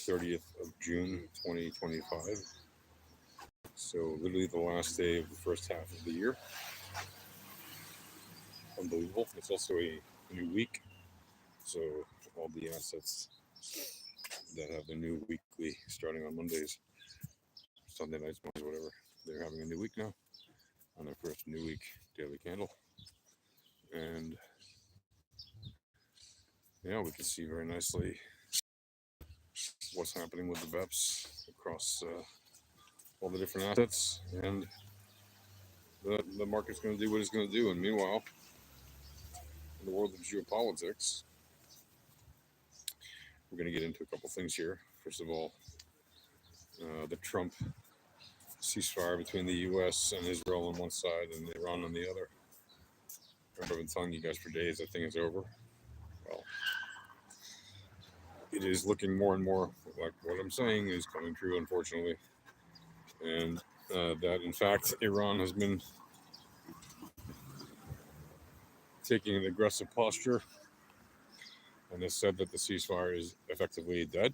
30th of June 2025. So, literally the last day of the first half of the year. Unbelievable. It's also a new week. So, all the assets that have a new weekly starting on Mondays, Sunday nights, Mondays, whatever, they're having a new week now on their first new week daily candle. And yeah, we can see very nicely what's happening with the BEPS across all the different assets, and the market's going to do what it's going to do. And meanwhile, in the world of geopolitics, we're going to get into a couple things here. First of all, the Trump ceasefire between the U.S. and Israel on one side and Iran on the other. Remember, I've been telling you guys for days that thing is over. Well, it is looking more and more like what I'm saying is coming true, unfortunately. And that, in fact, Iran has been taking an aggressive posture and has said that the ceasefire is effectively dead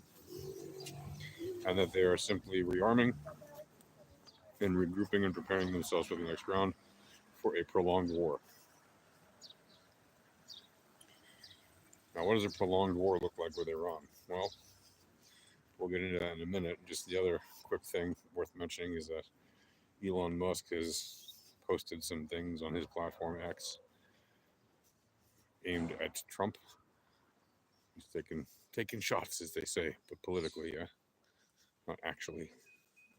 and that they are simply rearming and regrouping and preparing themselves for the next round for a prolonged war. Now, what does a prolonged war look like with Iran? Well, we'll get into that in a minute. Just the other quick thing worth mentioning is that Elon Musk has posted some things on his platform X aimed at Trump. He's taking shots, as they say, but politically, yeah, not actually.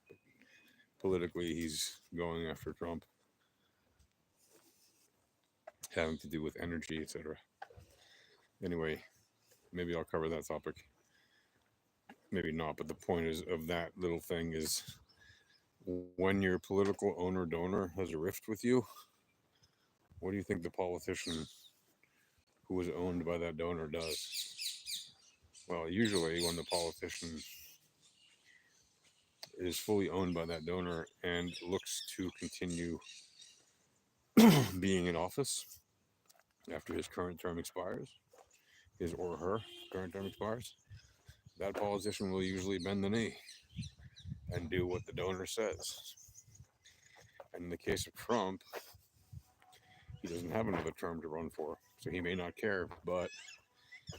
But politically, he's going after Trump, having to do with energy, etc. Anyway, maybe I'll cover that topic. Maybe not, but the point is of that little thing is when your political owner donor has a rift with you, what do you think the politician who was owned by that donor does? Well, usually when the politician is fully owned by that donor and looks to continue being in office after his current term expires, his or her current term expires, that politician will usually bend the knee and do what the donor says. And in the case of Trump, he doesn't have another term to run for, so he may not care. But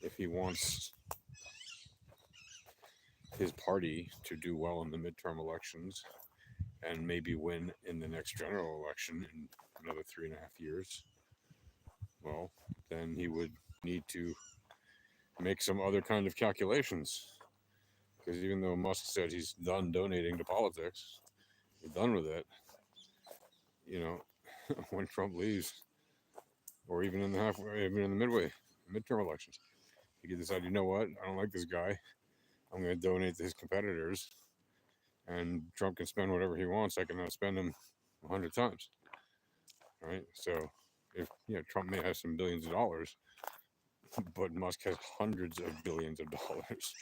if he wants his party to do well in the midterm elections and maybe win in the next general election in another 3.5 years, well, then he would need to make some other kind of calculations. Because even though Musk said he's done donating to politics, he's done with it, when Trump leaves, or even in the midterm elections, he could decide, you know what, I don't like this guy. I'm going to donate to his competitors, and Trump can spend whatever he wants. I can outspend him 100 times. Right? So, if Trump may have some billions of dollars, but Musk has hundreds of billions of dollars.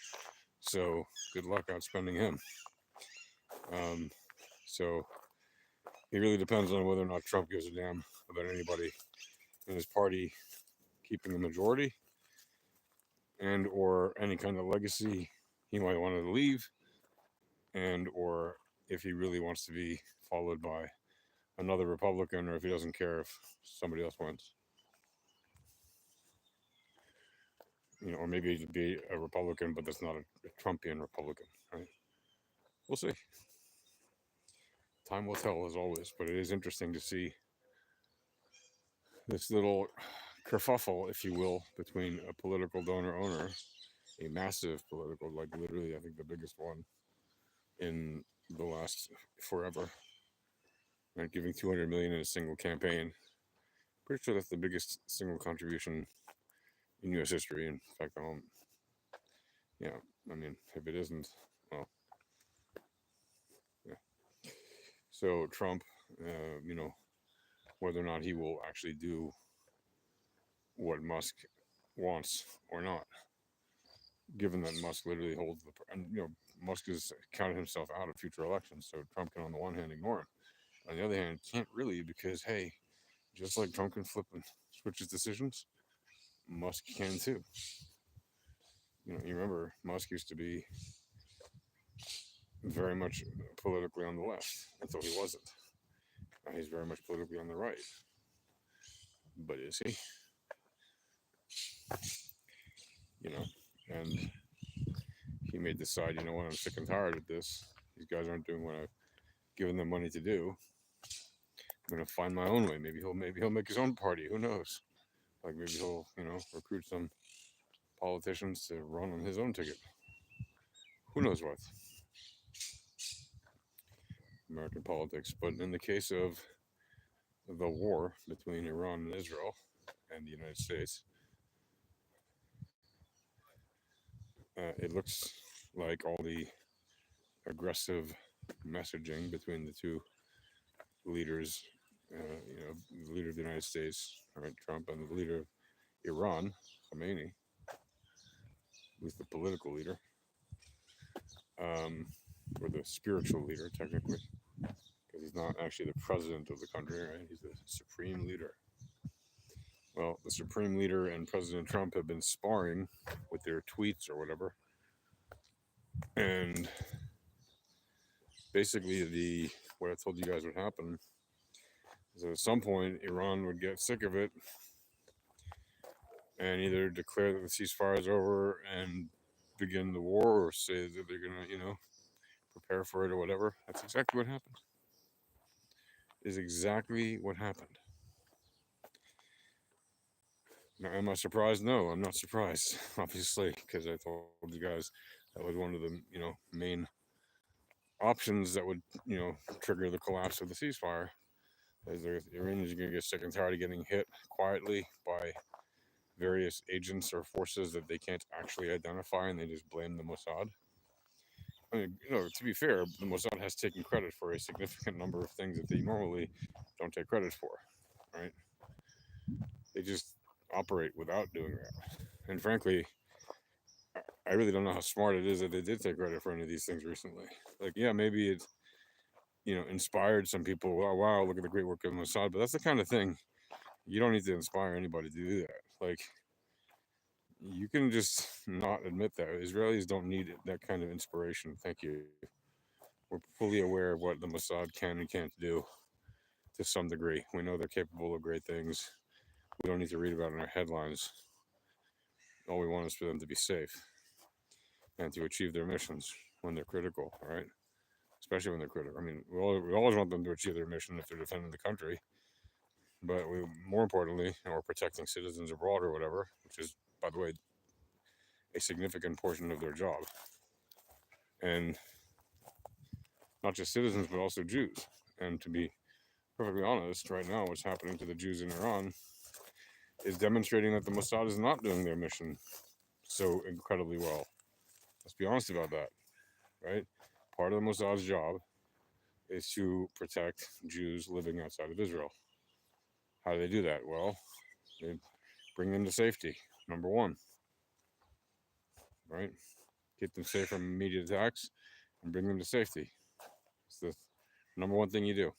So, good luck outspending him. So, it really depends on whether or not Trump gives a damn about anybody in his party keeping the majority and or any kind of legacy he might want to leave, and or if he really wants to be followed by another Republican, or if he doesn't care if somebody else wins. Or maybe he'd be a Republican, but that's not a Trumpian Republican, right? We'll see. Time will tell, as always, but it is interesting to see this little kerfuffle, if you will, between a political donor-owner, a massive political, like literally, I think the biggest one in the last forever, right? Giving $200 million in a single campaign. Pretty sure that's the biggest single contribution in U.S. history. In fact, if it isn't, well, yeah. So Trump, whether or not he will actually do what Musk wants or not, given that Musk literally holds Musk has counted himself out of future elections, so Trump can on the one hand ignore him. On the other hand, can't really, because hey, just like Trump can flip and switch his decisions, Musk can too. You remember Musk used to be very much politically on the left until he wasn't. Now he's very much politically on the right. But is he? You know, and he may decide, you know what, I'm sick and tired of this. These guys aren't doing what I've given them money to do. I'm gonna find my own way. Maybe he'll make his own party. Who knows? Like maybe he'll, recruit some politicians to run on his own ticket. Who knows what? American politics. But in the case of the war between Iran and Israel and the United States, it looks like all the aggressive messaging between the two leaders, the leader of the United States, right, Trump, and the leader of Iran, Khomeini, who's the political leader, or the spiritual leader, technically, because he's not actually the president of the country, right? He's the supreme leader. Well, the supreme leader and President Trump have been sparring with their tweets or whatever. And basically, what I told you guys would happen is that at some point Iran would get sick of it and either declare that the ceasefire is over and begin the war, or say that they're gonna, prepare for it or whatever. That's exactly what happened. Is exactly what happened. Now, am I surprised? No, I'm not surprised, obviously, because I told you guys that was one of the, main options that would, trigger the collapse of the ceasefire. Is the Iranians are going to get sick and tired of getting hit quietly by various agents or forces that they can't actually identify, and they just blame the Mossad. I mean, to be fair, the Mossad has taken credit for a significant number of things that they normally don't take credit for, right? They just operate without doing that. And frankly, I really don't know how smart it is that they did take credit for any of these things recently. Like, yeah, maybe it, inspired some people. Wow, look at the great work of Mossad. But that's the kind of thing you don't need to inspire anybody to do that. Like, you can just not admit that. Israelis don't need that kind of inspiration. Thank you. We're fully aware of what the Mossad can and can't do to some degree. We know they're capable of great things. We don't need to read about it in our headlines. All we want is for them to be safe and to achieve their missions when they're critical, right? Especially when they're critical. I mean, we always want them to achieve their mission if they're defending the country. But more importantly, we're protecting citizens abroad or whatever, which is, by the way, a significant portion of their job. And not just citizens, but also Jews. And to be perfectly honest, right now, what's happening to the Jews in Iran is demonstrating that the Mossad is not doing their mission so incredibly well. Let's be honest about that, right? Part of the Mossad's job is to protect Jews living outside of Israel. How do they do that? Well, they bring them to safety, number one, right? Keep them safe from immediate attacks and bring them to safety. It's the number one thing you do.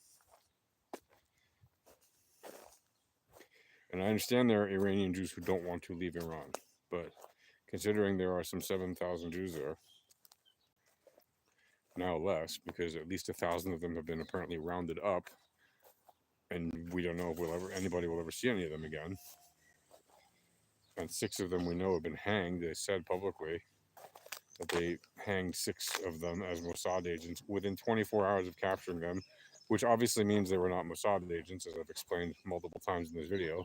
And I understand there are Iranian Jews who don't want to leave Iran, but considering there are some 7,000 Jews there, now less, because at least 1,000 of them have been apparently rounded up, and we don't know if anybody will ever see any of them again. And 6 of them we know have been hanged. They said publicly that they hanged 6 of them as Mossad agents within 24 hours of capturing them, which obviously means they were not Mossad agents, as I've explained multiple times in this video,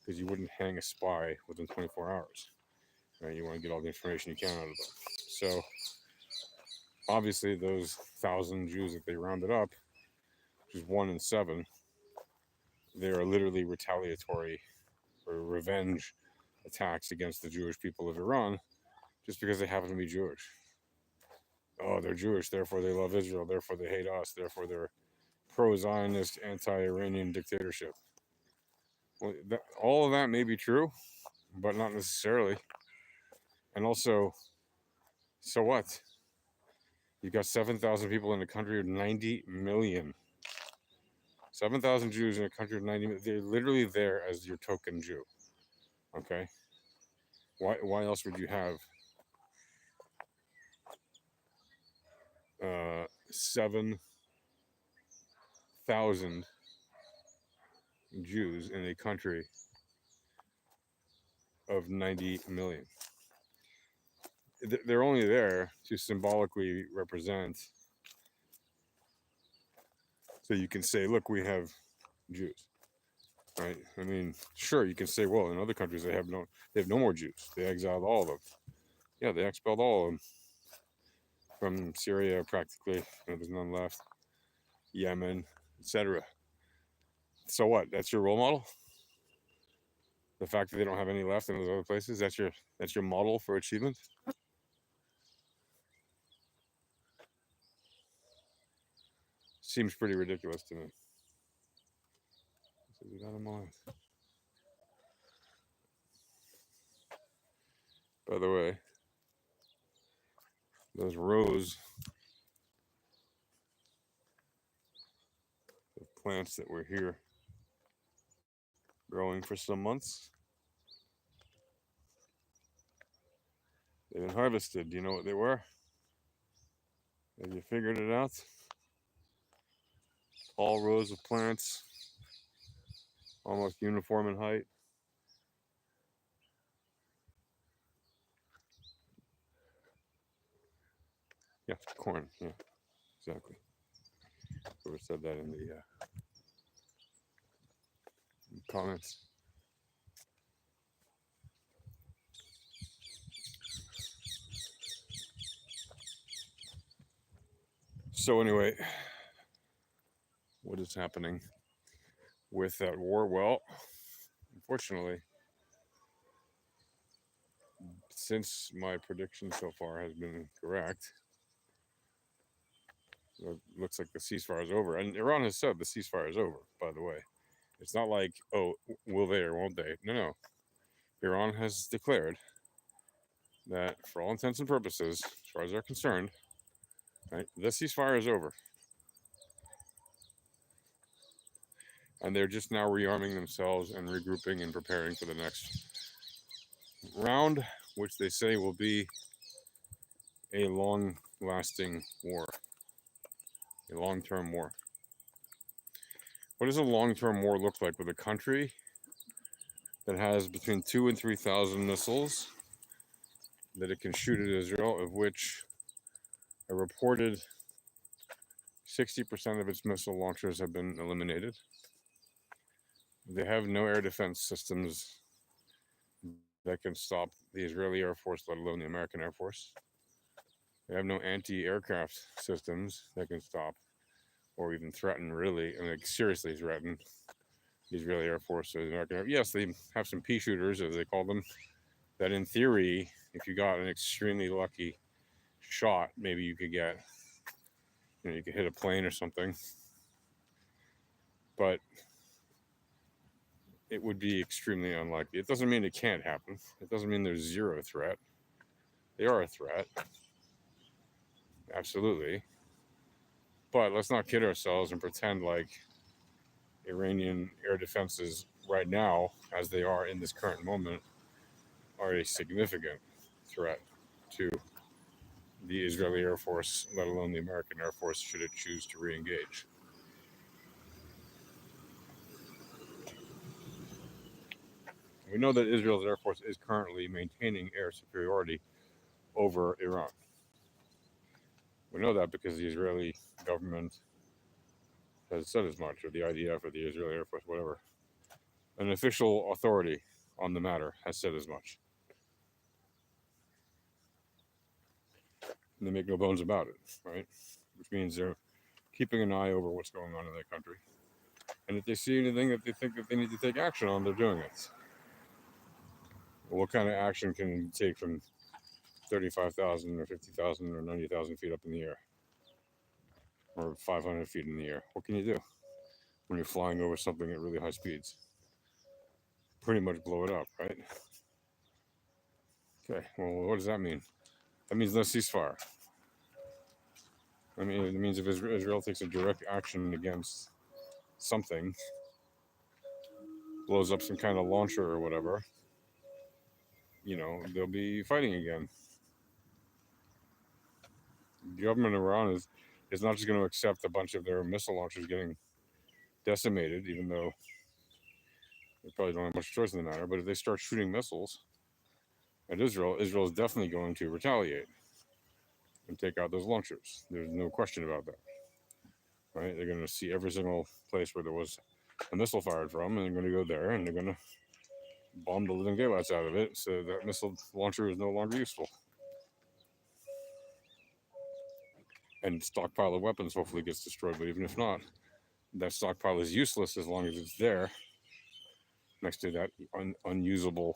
because you wouldn't hang a spy within 24 hours. Right? You want to get all the information you can out of them. So obviously those 1,000 Jews that they rounded up, which is 1 in 7, they are literally retaliatory or revenge attacks against the Jewish people of Iran just because they happen to be Jewish. Oh, they're Jewish, therefore they love Israel, therefore they hate us, therefore they're pro-Zionist, anti-Iranian dictatorship. Well, all of that may be true, but not necessarily. And also, so what? You've got 7,000 people in a country of 90 million. 7,000 Jews in a country of 90 million. They're literally there as your token Jew. Okay? Why else would you have 7,000 Jews in a country of 90 million. They're only there to symbolically represent, so you can say, look, we have Jews, right? I mean, sure, you can say, well, in other countries they have no more Jews. They exiled all of them. Yeah, they expelled all of them from Syria practically. There's none left. Yemen, etc. So what? That's your role model? The fact that they don't have any left in those other places, that's your model for achievement? Seems pretty ridiculous to me. So we got them all. By the way, those rows of plants that were here growing for some months, they've been harvested. Do you know what they were? Have you figured it out? All rows of plants, almost uniform in height. Yeah, corn. Yeah, exactly. Whoever said that in the comments. So anyway, what is happening with that war? Well, unfortunately, since my prediction so far has been correct, it looks like the ceasefire is over. And Iran has said the ceasefire is over, by the way. It's not like, oh, will they or won't they? No. Iran has declared that for all intents and purposes, as far as they're concerned, right, the ceasefire is over. And they're just now rearming themselves and regrouping and preparing for the next round, which they say will be a long-lasting war, a long-term war. What does a long-term war look like with a country that has between 2,000 and 3,000 missiles that it can shoot at Israel, of which a reported 60% of its missile launchers have been eliminated? They have no air defense systems that can stop the Israeli Air Force, let alone the American Air Force. They have no anti-aircraft systems that can stop or even threaten, really, and like seriously threaten the Israeli Air Force or the American Air Force. Yes, they have some pea shooters, as they call them, that in theory, if you got an extremely lucky shot, maybe you could get, you could hit a plane or something. But it would be extremely unlikely. It doesn't mean it can't happen. It doesn't mean there's zero threat. They are a threat. Absolutely. But let's not kid ourselves and pretend like Iranian air defenses right now, as they are in this current moment, are a significant threat to the Israeli Air Force, let alone the American Air Force, should it choose to re-engage. We know that Israel's Air Force is currently maintaining air superiority over Iran. We know that because the Israeli government has said as much, or the IDF, or the Israeli Air Force, whatever. An official authority on the matter has said as much. And they make no bones about it, right? Which means they're keeping an eye over what's going on in their country. And if they see anything that they think that they need to take action on, they're doing it. Well, what kind of action can you take from 35,000 or 50,000 or 90,000 feet up in the air? Or 500 feet in the air? What can you do when you're flying over something at really high speeds? Pretty much blow it up, right? Okay, well, what does that mean? That means no ceasefire. I mean, it means if Israel takes a direct action against something, blows up some kind of launcher or whatever, they'll be fighting again. The government of Iran is is not just going to accept a bunch of their missile launchers getting decimated, even though they probably don't have much choice in the matter. But if they start shooting missiles at Israel, Israel is definitely going to retaliate and take out those launchers. There's no question about that. Right? They're going to see every single place where there was a missile fired from, and they're going to go there, and they're going to bomb the living daylights out of it, so that missile launcher is no longer useful. And stockpile of weapons hopefully gets destroyed, but even if not, that stockpile is useless as long as it's there next to that unusable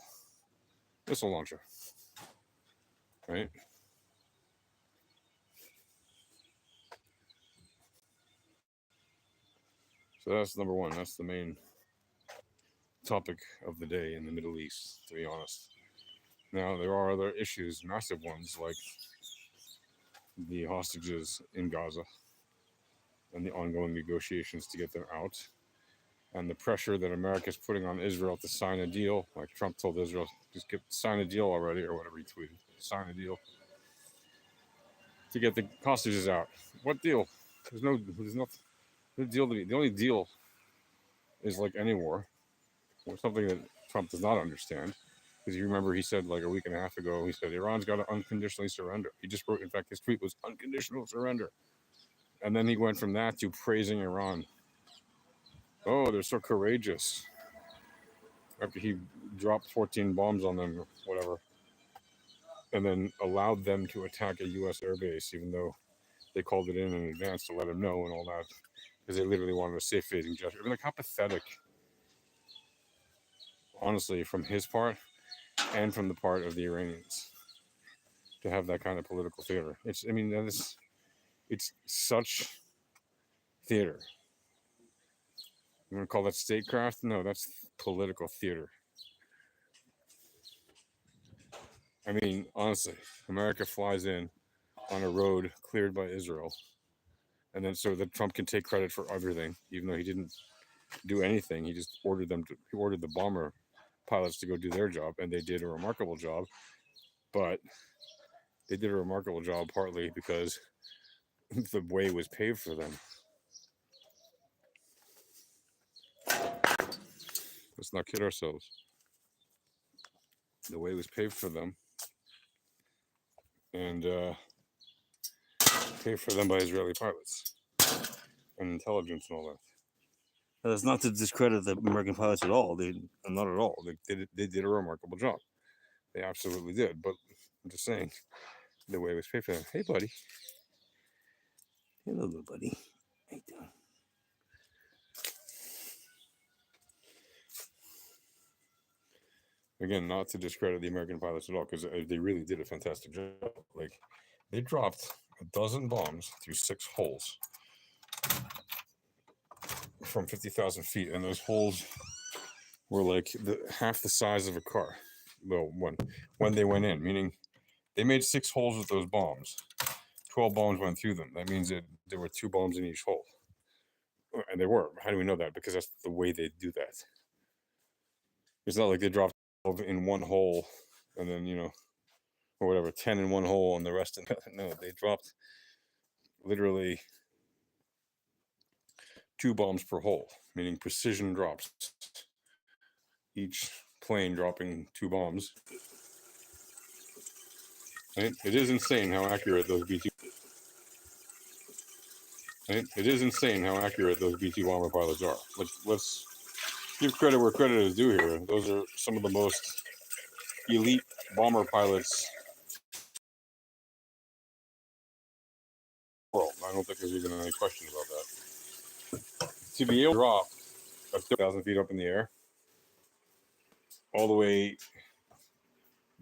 missile launcher. Right? So that's number one. That's the main topic of the day in the Middle East, to be honest. Now, there are other issues, massive ones, like the hostages in Gaza and the ongoing negotiations to get them out, and the pressure that America is putting on Israel to sign a deal. Like Trump told Israel, just sign a deal already, or whatever he tweeted. Sign a deal to get the hostages out. What deal? There's no deal to be. The only deal is like any war, or something that Trump does not understand. Because you remember he said like a week and a half ago, he said Iran's got to unconditionally surrender. He just wrote, in fact, his tweet was unconditional surrender. And then he went from that to praising Iran. Oh, they're so courageous. After he dropped 14 bombs on them or whatever, and then allowed them to attack a U.S. airbase, even though they called it in advance to let him know and all that, because they literally wanted a safe phasing gesture. I mean, like, how pathetic, honestly, from his part and from the part of the Iranians to have that kind of political theater. It's such theater. You want to call that statecraft? No, that's political theater. I mean, honestly, America flies in on a road cleared by Israel, and then so that Trump can take credit for everything, even though he didn't do anything. He just ordered the bomber pilots to go do their job, and they did a remarkable job. But they did a remarkable job partly because the way was paved for them. Let's not kid ourselves. The way was paved for them, and paid for them by Israeli pilots and intelligence and all that. That's not to discredit the American pilots at all. Not at all. They did a remarkable job. They absolutely did. But I'm just saying, the way it was paid for them. Hey, buddy. Hello, little buddy. How you doing? Again, not to discredit the American pilots at all, because they really did a fantastic job. Like, they dropped a dozen bombs through 6 holes from 50,000 feet, and those holes were like half the size of a car. Well, when they went in, meaning they made 6 holes with those bombs. 12 bombs went through them. That means that there were 2 bombs in each hole. And they were. How do we know that? Because that's the way they do that. It's not like they dropped in one hole and then, or whatever, 10 in one hole and the rest in no, they dropped literally 2 bombs per hole, meaning precision drops. Each plane dropping 2 bombs. Right? It is insane how accurate those B-2. Right? It is insane how accurate those B-2 bomber pilots are. Let's give credit where credit is due here. Those are some of the most elite bomber pilots in the world. I don't think there's even any question about that. To be able to drop 30,000 feet up in the air, all the way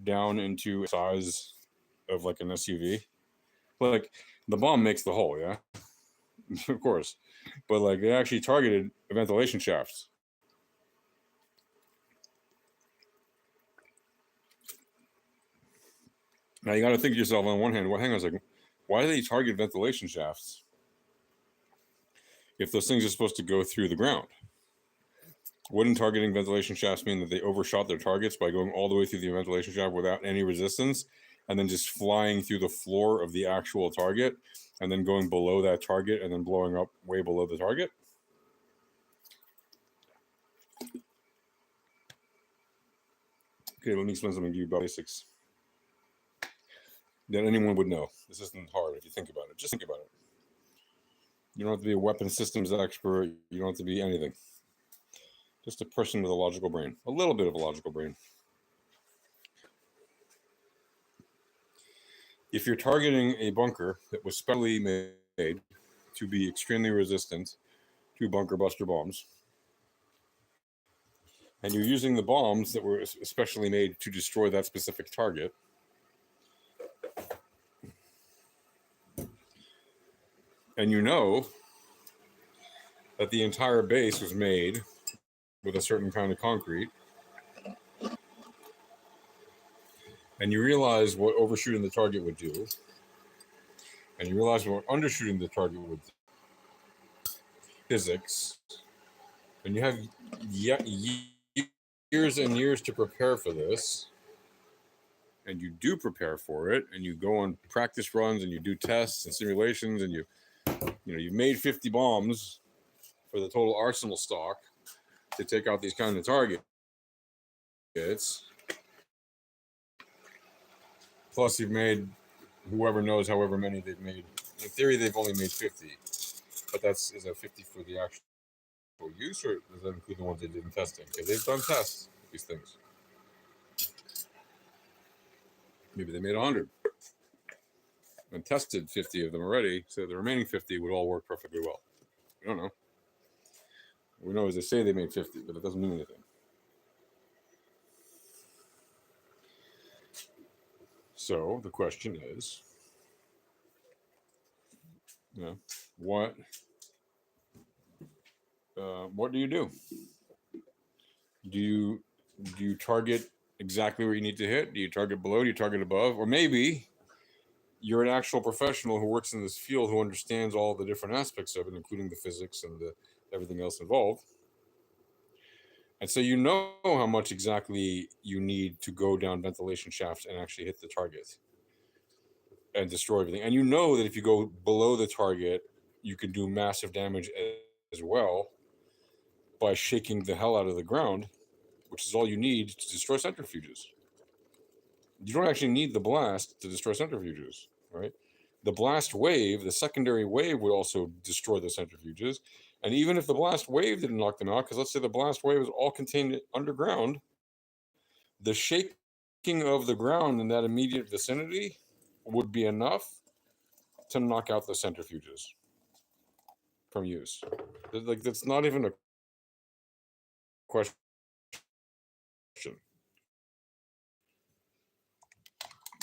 down into a size of like an SUV. Like, the bomb makes the hole, yeah? Of course. But like, they actually targeted ventilation shafts. Now you got to think to yourself, on one hand, well, hang on a second, why do they target ventilation shafts if those things are supposed to go through the ground? Wouldn't targeting ventilation shafts mean that they overshot their targets by going all the way through the ventilation shaft without any resistance and then just flying through the floor of the actual target, and then going below that target, and then blowing up way below the target. Okay, let me explain something to you about basics that anyone would know. This isn't hard if you think about it. Just think about it. You don't have to be a weapon systems expert. You don't have to be anything. Just a person with a logical brain. A little bit of a logical brain. If you're targeting a bunker that was specially made to be extremely resistant to bunker buster bombs, and you're using the bombs that were especially made to destroy that specific target, and you know that the entire base was made with a certain kind of concrete, and you realize what overshooting the target would do, and you realize what undershooting the target would do, physics, and you have years and years to prepare for this, and you do prepare for it, and you go on practice runs, and you do tests and simulations, and you've made 50 bombs for the total arsenal stock to take out these kind of targets. Plus, you've made whoever knows however many they've made. In theory, they've only made 50, but is that 50 for the actual use, or does that include the ones they did in testing? Because they've done tests with these things. Maybe they made 100 and tested 50 of them already, so the remaining 50 would all work perfectly well. We don't know. We know is they say they made 50, but it doesn't mean anything. So the question is, what do you do? Do you target exactly where you need to hit? Do you target below? Do you target above? Or maybe you're an actual professional who works in this field, who understands all the different aspects of it, including the physics and everything else involved. And so you know how much exactly you need to go down ventilation shafts and actually hit the target and destroy everything. And you know that if you go below the target, you can do massive damage as well by shaking the hell out of the ground, which is all you need to destroy centrifuges. You don't actually need the blast to destroy centrifuges, right? The blast wave, the secondary wave, would also destroy the centrifuges. And even if the blast wave didn't knock them out, because let's say the blast wave is all contained underground, the shaking of the ground in that immediate vicinity would be enough to knock out the centrifuges from use. Like, that's not even a question.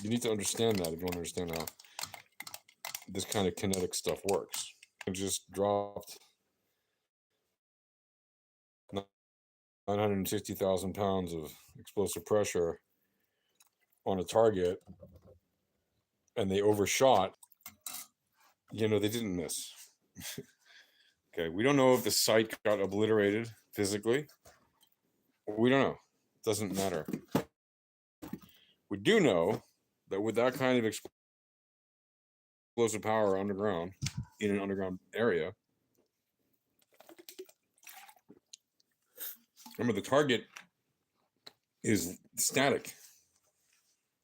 You need to understand that if you want to understand how this kind of kinetic stuff works. It just dropped 960,000 pounds of explosive pressure on a target, and they overshot. They didn't miss. Okay, we don't know if the site got obliterated physically. We don't know. It doesn't matter. We do know that with that kind of explosive power underground, in an underground area, remember, the target is static.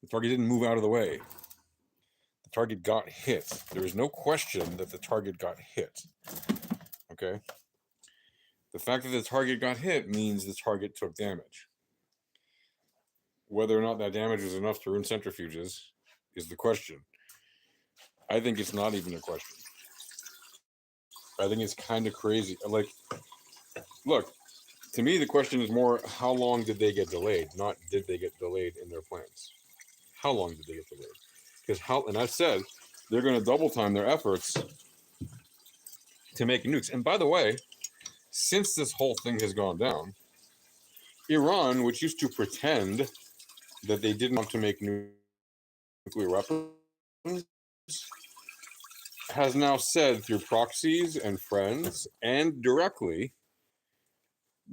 The target didn't move out of the way. The target got hit. There is no question that the target got hit. Okay? The fact that the target got hit means the target took damage. Whether or not that damage was enough to ruin centrifuges is the question. I think it's not even a question. I think it's kind of crazy. Like, look, to me, the question is more, how long did they get delayed? Not did they get delayed in their plans. How long did they get delayed? Because and I've said they're going to double time their efforts to make nukes. And by the way, since this whole thing has gone down, Iran, which used to pretend that they didn't want to make nuclear weapons, has now said through proxies and friends and directly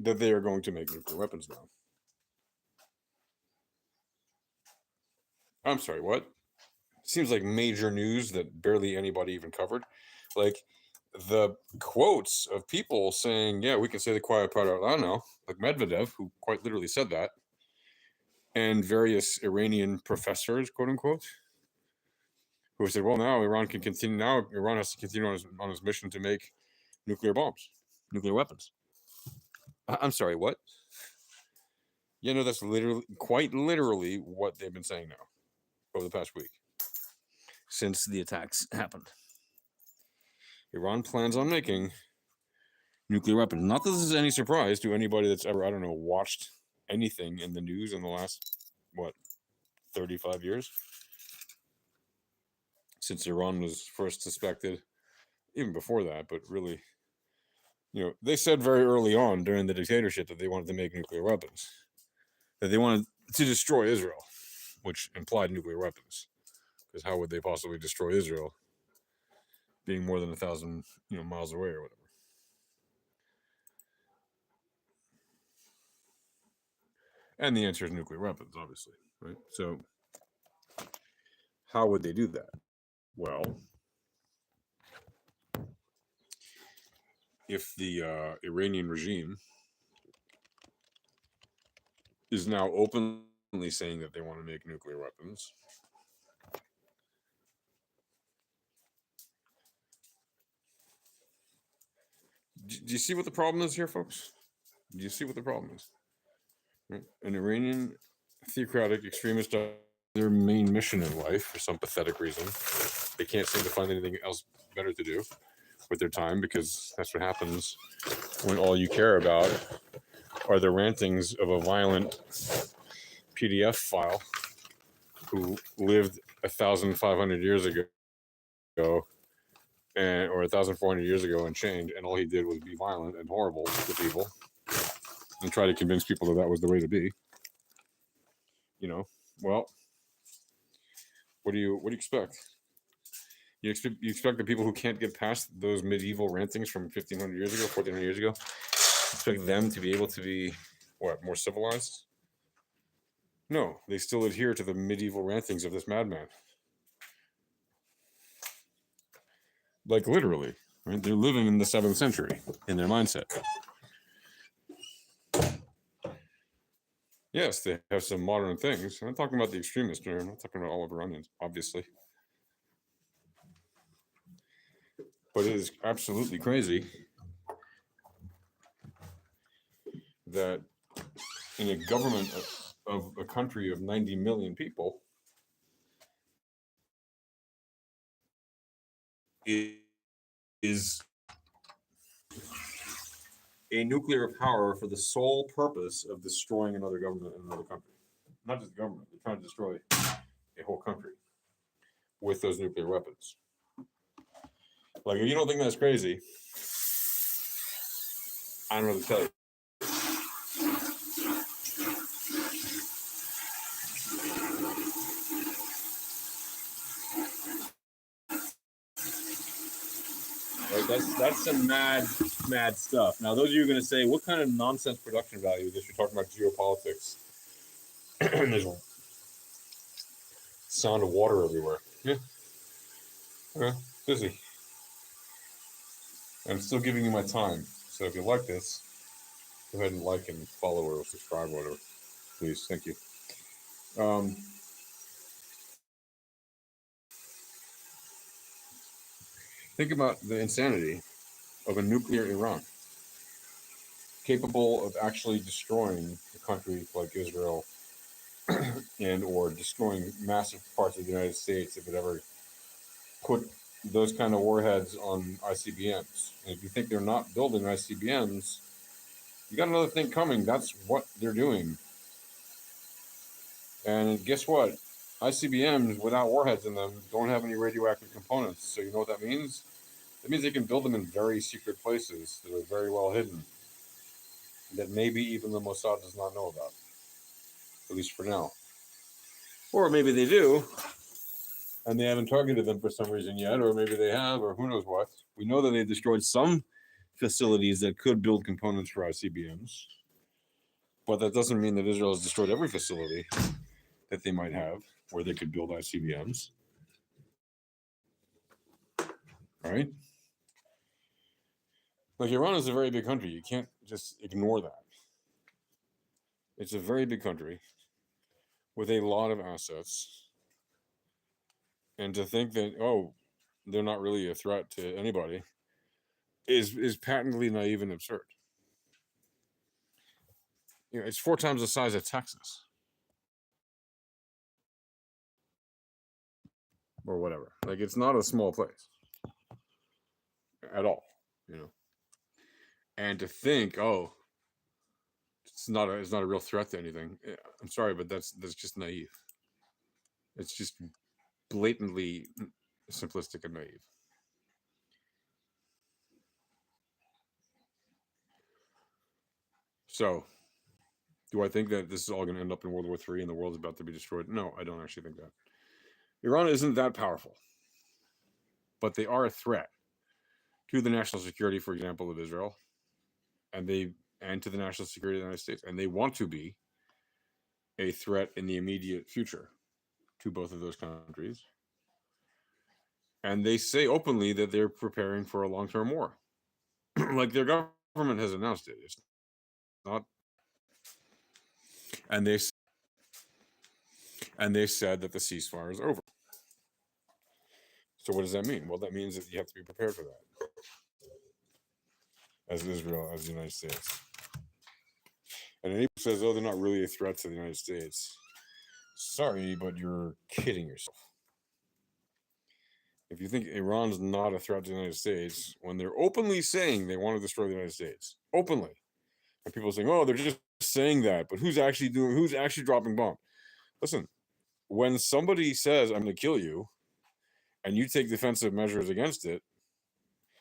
that they are going to make nuclear weapons now. I'm sorry, what? seems like major news that barely anybody even covered. Like the quotes of people saying, yeah, we can say the quiet part out loud now, like Medvedev, who quite literally said that, and various Iranian professors, quote unquote, who said, well, now Iran can continue, now Iran has to continue on his mission to make nuclear bombs, nuclear weapons. I'm sorry, what? Yeah, no, that's literally, quite literally what they've been saying now over the past week since the attacks happened. Iran plans on making nuclear weapons. Not that this is any surprise to anybody that's ever, I don't know, watched anything in the news in the last, 35 years? Since Iran was first suspected, even before that, but really, they said very early on during the dictatorship that they wanted to make nuclear weapons, that they wanted to destroy Israel, which implied nuclear weapons. Because how would they possibly destroy Israel being more than 1,000 miles away or whatever? And the answer is nuclear weapons, obviously, right? So how would they do that? Well, if the Iranian regime is now openly saying that they want to make nuclear weapons, do you see what the problem is here, folks? Do you see what the problem is? Right? An Iranian theocratic extremist, their main mission in life for some pathetic reason, they can't seem to find anything else better to do with their time, because that's what happens when all you care about are the rantings of a violent PDF file who lived 1,500 years ago, or 1,400 years ago and changed, and all he did was be violent and horrible to people and try to convince people that was the way to be. Well, what do you expect? You expect the people who can't get past those medieval rantings from 1,500 years ago, 1,400 years ago, expect them to be able to be more civilized? No, they still adhere to the medieval rantings of this madman. Like literally, right? They're living in the 7th century in their mindset. Yes, they have some modern things. I'm not talking about the extremists here. I'm not talking about all of Iranians, obviously. But it is absolutely crazy that in a government of a country of 90 million people, it is a nuclear power for the sole purpose of destroying another government in another country. Not just the government, they're trying to destroy a whole country with those nuclear weapons. Like, if you don't think that's crazy, I don't know what to tell you. Right, that's some mad stuff. Now, those of you are going to say, what kind of nonsense production value is this? You're talking about geopolitics. There's a sound of water everywhere. Yeah. Okay, busy. I'm still giving you my time. So if you like this, go ahead and like and follow or subscribe or whatever. Please. Thank you. Think about the insanity of a nuclear Iran, capable of actually destroying a country like Israel and or destroying massive parts of the United States if it ever put those kind of warheads on ICBMs. And if you think they're not building ICBMs, you got another thing coming. That's what they're doing. And guess what? ICBMs without warheads in them don't have any radioactive components. So you know what that means? That means they can build them in very secret places that are very well hidden, that maybe even the Mossad does not know about, at least for now. Or maybe they do, and they haven't targeted them for some reason yet, or maybe they have, or who knows what. We know that they destroyed some facilities that could build components for ICBMs, but that doesn't mean that Israel has destroyed every facility that they might have where they could build ICBMs. right? Like Iran is a very big country. You can't just ignore that. It's a very big country with a lot of assets. And to think that, oh, they're not really a threat to anybody is patently naive and absurd. It's 4 times the size of Texas or whatever. Like, it's not a small place at all, you know. And to think, oh, it's not a real threat to anything. I'm sorry, but that's just naive. It's just blatantly simplistic and naive. So, do I think that this is all going to end up in World War III and the world's about to be destroyed? No, I don't actually think that. Iran isn't that powerful, but they are a threat to the national security, for example, of Israel, and to the national security of the United States, and they want to be a threat in the immediate future to both of those countries. And they say openly that they're preparing for a long-term war. Like their government has announced it. It's not, and they said that the ceasefire is over. So what does that mean? Well, that means that you have to be prepared for that, as Israel, as the United States. And anybody who says, "Oh, they're not really a threat to the United States," sorry, but you're kidding yourself. If you think Iran's not a threat to the United States, when they're openly saying they want to destroy the United States, openly, and people are saying, "Oh, they're just saying that," but who's actually dropping bombs? Listen, when somebody says, "I'm going to kill you," and you take defensive measures against it,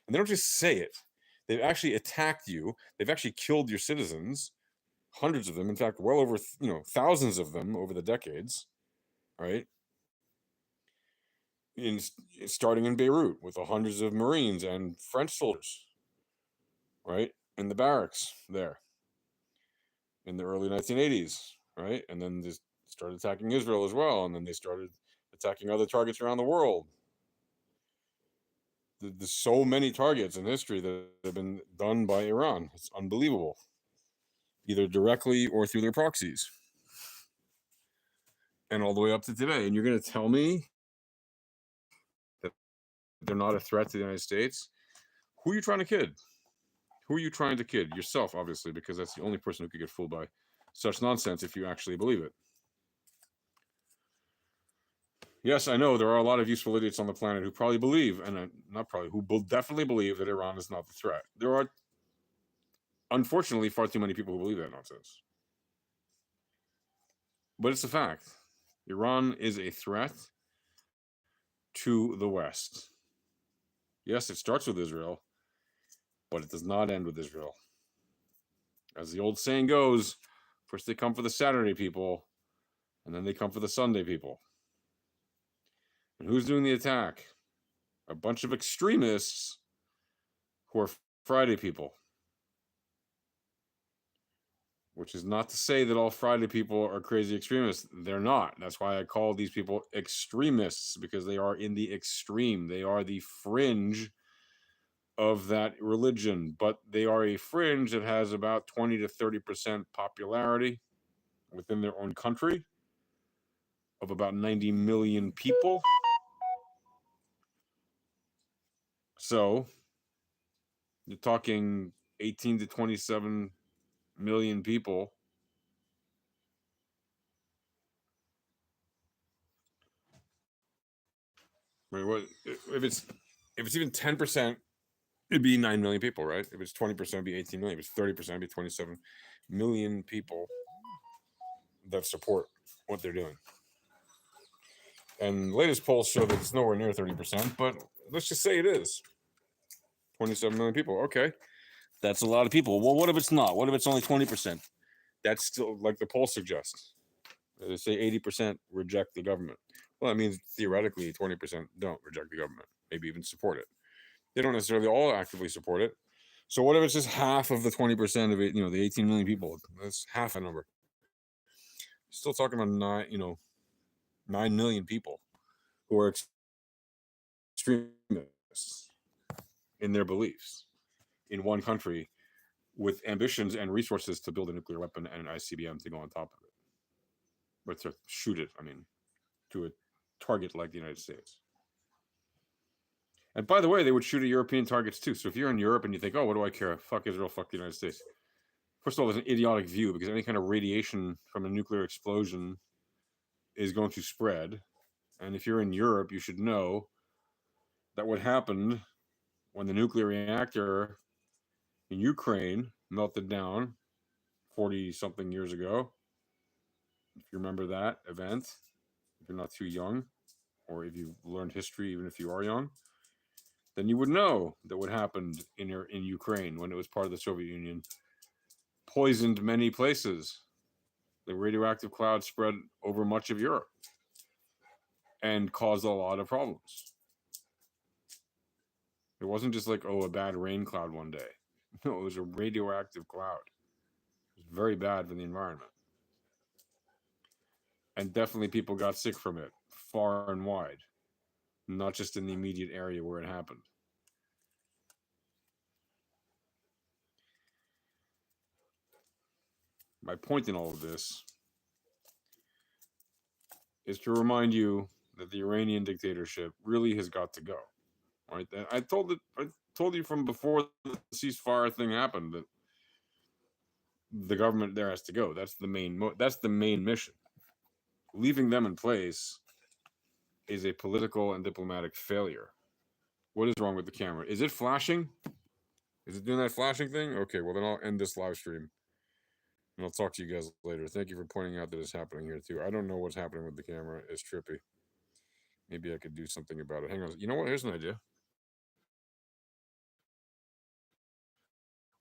and they don't just say it, they've actually attacked you, they've actually killed your citizens, hundreds of them, in fact, well over thousands of them over the decades, right? Starting in Beirut with the hundreds of Marines and French soldiers, right, in the barracks there in the early 1980s, right? And then they started attacking Israel as well, and then they started attacking other targets around the world. There's so many targets in history that have been done by Iran. It's unbelievable, either directly or through their proxies, and all the way up to today. And you're going to tell me that they're not a threat to the United States? Who are you trying to kid? Who are you trying to kid? Yourself, obviously, because that's the only person who could get fooled by such nonsense if you actually believe it. Yes, I know there are a lot of useful idiots on the planet who probably believe, and not probably, who will definitely believe that Iran is not the threat. There are, unfortunately, far too many people who believe that nonsense. But it's a fact. Iran is a threat to the West. Yes, it starts with Israel, but it does not end with Israel. As the old saying goes, first they come for the Saturday people, and then they come for the Sunday people. And who's doing the attack? A bunch of extremists who are Friday people. Which is not to say that all Friday people are crazy extremists. They're not. That's why I call these people extremists, because they are in the extreme. They are the fringe of that religion, but they are a fringe that has about 20 to 30% popularity within their own country of about 90 million people. So you're talking 18 to 27 million people. Right? What if it's even 10%? It'd be 9 million people, right? If it's 20%, it'd be 18 million. If it's 30%, it'd be 27 million people that support what they're doing. And latest polls show that it's nowhere near 30%, but let's just say it is 27 million people. Okay, that's a lot of people. Well, what if it's not? What if it's only 20%? That's still, like the polls suggest. They say 80% reject the government. Well, that means theoretically 20% don't reject the government, maybe even support it. They don't necessarily all actively support it. So what if it's just half of the 20% of it, the 18 million people? That's half a number. Still talking about 9 million people who are extremists. in their beliefs in one country with ambitions and resources to build a nuclear weapon and an ICBM to go on top of it, but to shoot it, I mean, to a target like the United States. And by the way, they would shoot at European targets too. So if you're in Europe and you think, oh, what do I care? Fuck Israel, fuck the United States. First of all, there's an idiotic view because any kind of radiation from a nuclear explosion is going to spread. And if you're in Europe, you should know that what happened when the nuclear reactor in Ukraine melted down 40 something years ago, if you remember that event, if you're not too young, or if you've learned history, even if you are young, then you would know that what happened in Ukraine when it was part of the Soviet Union poisoned many places. The radioactive cloud spread over much of Europe and caused a lot of problems. It wasn't just like, oh, a bad rain cloud one day. No, it was a radioactive cloud. It was very bad for the environment. And definitely people got sick from it far and wide, not just in the immediate area where it happened. My point in all of this is to remind you that the Iranian dictatorship really has got to go. Right? I told you from before the ceasefire thing happened that the government there has to go. That's the main mission. Leaving them in place is a political and diplomatic failure. What is wrong with the camera? Is it flashing? Is it doing that flashing thing? Okay, well then I'll end this live stream. And I'll talk to you guys later. Thank you for pointing out that it's happening here too. I don't know what's happening with the camera. It's trippy. Maybe I could do something about it. Hang on. You know what? Here's an idea.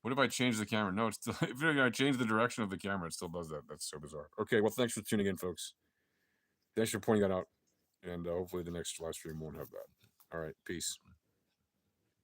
What if I change the camera? No, it's still, if I change the direction of the camera, it still does that. That's so bizarre. Okay, well, thanks for tuning in, folks. Thanks for pointing that out. And hopefully the next live stream won't have that. All right, peace.